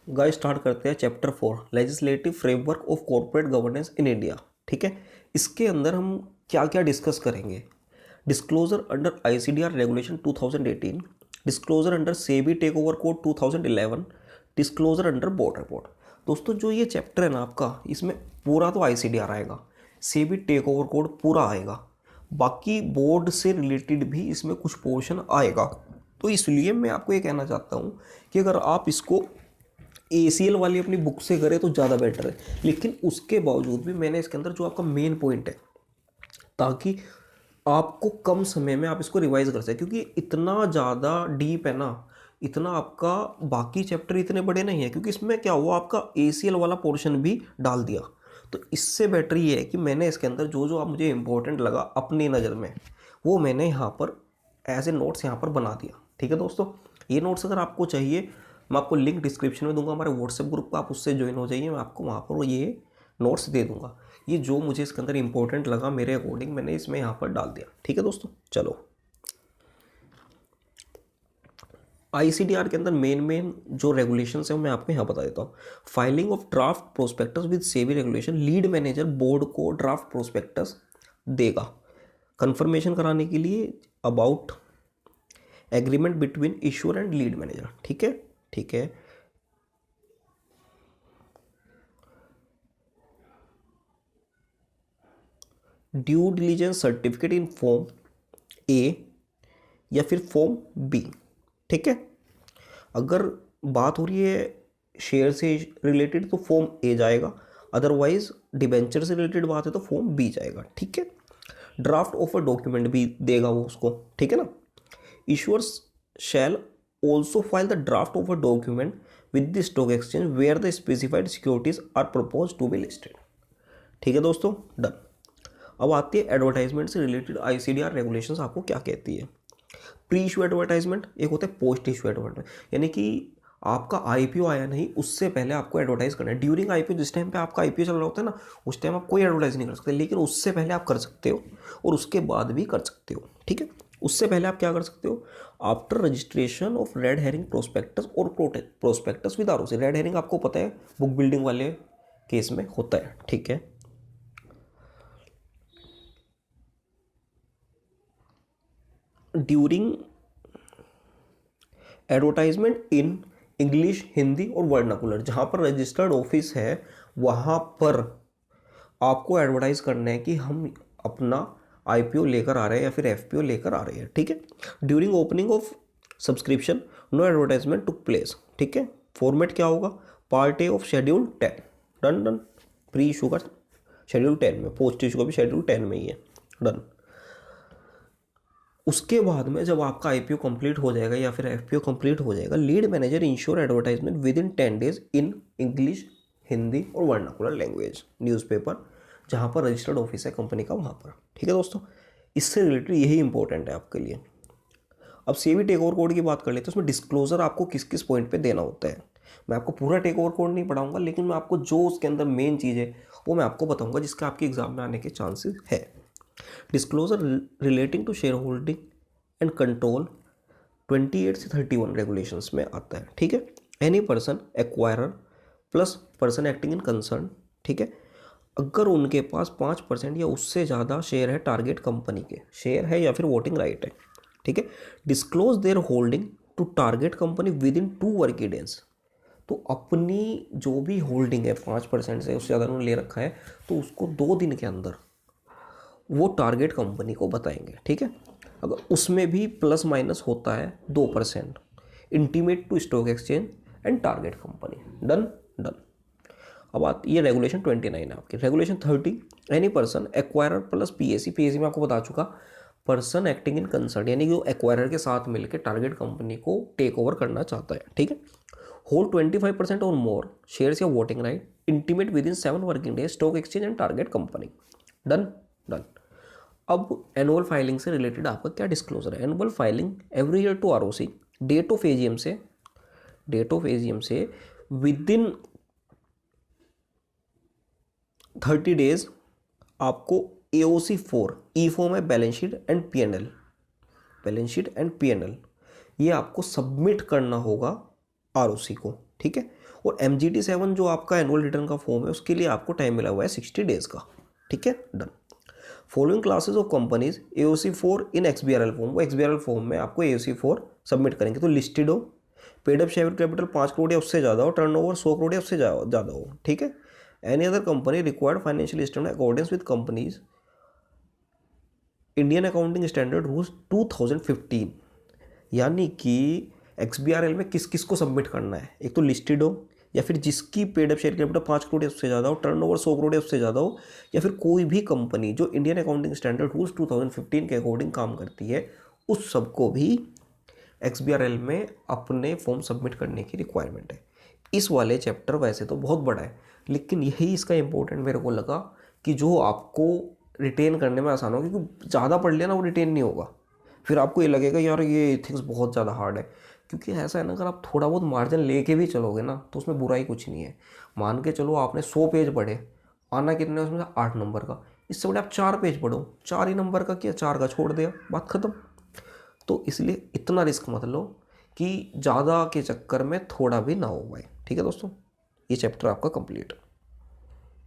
Guys start करते हैं chapter 4 legislative framework of corporate governance in India. ठीक है, इसके अंदर हम क्या क्या डिस्कस करेंगे। Disclosure under ICDR regulation 2018, disclosure under SEBI takeover code 2011, disclosure under board report. दोस्तों जो ये चैप्टर है ना आपका, इसमें पूरा तो आईसीडीआर आएगा, सेबी टेक ओवर कोड पूरा आएगा, बाकी बोर्ड से रिलेटेड भी इसमें कुछ पोर्शन आएगा। तो इसलिए मैं आपको ये कहना चाहता हूँ कि अगर आप इसको एसीएल वाली अपनी बुक से करें तो ज़्यादा बेटर है, लेकिन उसके बावजूद भी मैंने इसके अंदर जो आपका मेन पॉइंट है, ताकि आपको कम समय में आप इसको रिवाइज कर सकें, क्योंकि इतना ज़्यादा डीप है ना, इतना आपका बाकी चैप्टर इतने बड़े नहीं है, क्योंकि इसमें क्या हुआ आपका एसीएल वाला पोर्शन भी डाल दिया। तो इससे बेटर ये है कि मैंने इसके अंदर जो जो आप मुझे इंपॉर्टेंट लगा अपनी नज़र में, वो मैंने यहाँ पर एज ए नोट्स यहाँ पर बना दिया। ठीक है दोस्तों, ये नोट्स अगर आपको चाहिए मैं आपको लिंक डिस्क्रिप्शन में दूंगा, हमारे व्हाट्सएप ग्रुप पर आप उससे ज्वाइन हो जाइए, मैं आपको वहाँ पर ये नोट्स दे दूंगा। ये जो मुझे इसके अंदर इंपॉर्टेंट लगा मेरे अकॉर्डिंग मैंने इसमें यहाँ पर डाल दिया। ठीक है दोस्तों, चलो आईसीडीआर के अंदर मेन जो रेगुलेशंस है मैं आपको यहाँ बता देता हूँ। Filing of draft prospectus with SEBI regulation, lead manager board को ड्राफ्ट प्रोस्पेक्टस देगा कंफर्मेशन कराने के लिए about agreement between issuer and lead manager. ठीक है, ठीक है। Due diligence certificate in form A या फिर फॉर्म बी। ठीक है, अगर बात हो रही है शेयर से रिलेटेड तो फॉर्म ए जाएगा, अदरवाइज डिबेंचर से रिलेटेड बात है तो फॉर्म बी जाएगा। ठीक है, ड्राफ्ट ऑफर डॉक्यूमेंट भी देगा वो उसको। ठीक है ना, issuers shall also file the draft offer document with the stock exchange where the specified securities are propose to be listed. ठीक है दोस्तों, डन। अब आती है एडवर्टाइजमेंट से रिलेटेड आईसीडीआर रेगुलेशंस आपको क्या कहती है। प्री इशू एडवर्टाइजमेंट, एक होता है पोस्ट इशू एडवर्टाइजमेंट, यानी कि आपका आईपीओ आया नहीं उससे पहले आपको एडवर्टाइज करना है। ड्यूरिंग आईपीओ, जिस टाइम पे आपका आईपीओ चल रहा होता है ना, उस टाइम आप कोई एडवर्टाइज नहीं कर सकते, लेकिन उससे पहले आप कर सकते हो और उसके बाद भी कर सकते हो। ठीक है, उससे पहले आप क्या कर सकते हो, after registration of red herring prospectus और prospectus with ROC. Red herring आपको पता है बुक बिल्डिंग वाले केस में होता है। ठीक है, during advertisement in English, Hindi और वर्नाकुलर, जहाँ पर रजिस्टर्ड ऑफिस है वहाँ पर आपको एडवर्टाइज करना है कि हम अपना आईपीओ लेकर आ रहे हैं या फिर एफपीओ लेकर आ रहे हैं। ठीक है, during opening of subscription no advertisement took place. ठीक है, फॉर्मेट क्या होगा, part A of schedule 10। Done done, pre issue का शेड्यूल 10 में, पोस्ट इशू का भी शेड्यूल 10 में ही है। डन। उसके बाद में जब आपका आईपीओ कंप्लीट हो जाएगा या फिर एफपीओ कंप्लीट हो जाएगा, lead manager ensure advertisement with in 10 days in English, Hindi और वर्नाकुलर लैंग्वेज न्यूज़पेपर, जहाँ पर रजिस्टर्ड ऑफिस है कंपनी का वहाँ पर। ठीक है दोस्तों, इससे रिलेटेड यही इंपॉर्टेंट है आपके लिए। अब सेबी टेक ओवर कोड की बात कर लेते हैं, उसमें डिस्क्लोजर आपको किस किस पॉइंट पे देना होता है। मैं आपको पूरा टेक ओवर कोड नहीं पढ़ाऊंगा, लेकिन मैं आपको जो उसके अंदर मेन चीज़ है वो मैं आपको बताऊंगा, जिसका आपके एग्जाम में आने के चांसेस है। Disclosure relating to share holding and control 28 से 31 रेगुलेशंस में आता है। ठीक है, any person acquirer plus person acting in concern. ठीक है, अगर उनके पास 5% या उससे ज़्यादा शेयर है टारगेट कंपनी के, शेयर है या फिर वोटिंग राइट है। ठीक है, disclose their holding to target company within 2 working days. तो अपनी जो भी होल्डिंग है 5% से उससे ज़्यादा उन्होंने ले रखा है, तो उसको 2 दिन के अंदर वो टारगेट कंपनी को बताएंगे। ठीक है, अगर उसमें भी प्लस माइनस होता है 2%, intimate to stock exchange and target company. Done done. अब बात ये रेगुलेशन 29 है आपकी। Regulation 30, any person acquirer plus PAC. PAC में आपको बता चुका, पर्सन एक्टिंग इन कंसर्न, यानी कि वो एक्वायरर के साथ मिलकर टारगेट कंपनी को टेक ओवर करना चाहता है। ठीक है, होल्ड 25% और मोर शेयर्स या voting right, intimate within 7 working days stock exchange and target company. Done done. अब एनुअल फाइलिंग से रिलेटेड आपका क्या डिस्क्लोजर है। Annual filing every year to ROC, date of AGM से विद इन 30 days आपको AOC 4 E form है balance sheet and PNL, ये आपको सबमिट करना होगा आरओसी को। ठीक है। और MGT 7 जो आपका एनुअल रिटर्न का फॉर्म है उसके लिए आपको टाइम मिला हुआ है 60 डेज़ का, ठीक है, done. Following classes of companies AOC4 in XBRL form, वो XBRL फॉर्म में आपको AOC4 सबमिट करेंगे तो लिस्टेड हो, paid up share capital 5 crore या उससे ज़्यादा हो, टर्नओवर 100 करोड़ या उससे ज़्यादा हो, ठीक है। Any other company required financial statement according with companies Indian accounting standard rules 2015, यानी कि XBRL में किस किस को सबमिट करना है, एक तो लिस्टेड हो, या फिर जिसकी paid up share capital 5 crore या उससे ज़्यादा हो, टर्नओवर 100 करोड़ या उससे ज़्यादा हो, या फिर कोई भी कंपनी जो इंडियन अकाउंटिंग स्टैंडर्ड रूल्स 2015 के अकॉर्डिंग काम करती है, उस सबको भी XBRL में अपने फॉर्म सबमिट करने की रिक्वायरमेंट है। इस वाले चैप्टर वैसे तो बहुत बड़ा है, लेकिन यही इसका इंपॉर्टेंट मेरे को लगा कि जो आपको रिटेन करने में आसान हो, क्योंकि ज़्यादा पढ़ लिया ना वो रिटेन नहीं होगा, फिर आपको ये लगेगा यार ये एथिक्स बहुत ज़्यादा हार्ड है। क्योंकि ऐसा है ना, अगर आप थोड़ा बहुत मार्जिन लेके भी चलोगे ना तो उसमें बुराई कुछ नहीं है। मान के चलो आपने 100 पेज पढ़े, आना कितने उसमें से 8 नंबर का, इससे बड़े आप 4 पेज पढ़ो, 4 ही नंबर का किया, 4 का छोड़ दिया, बात खत्म। तो इसलिए इतना रिस्क मत लो कि ज़्यादा के चक्कर में थोड़ा भी ना हो भाई, ठीक है दोस्तों। ये चैप्टर आपका कंप्लीट है।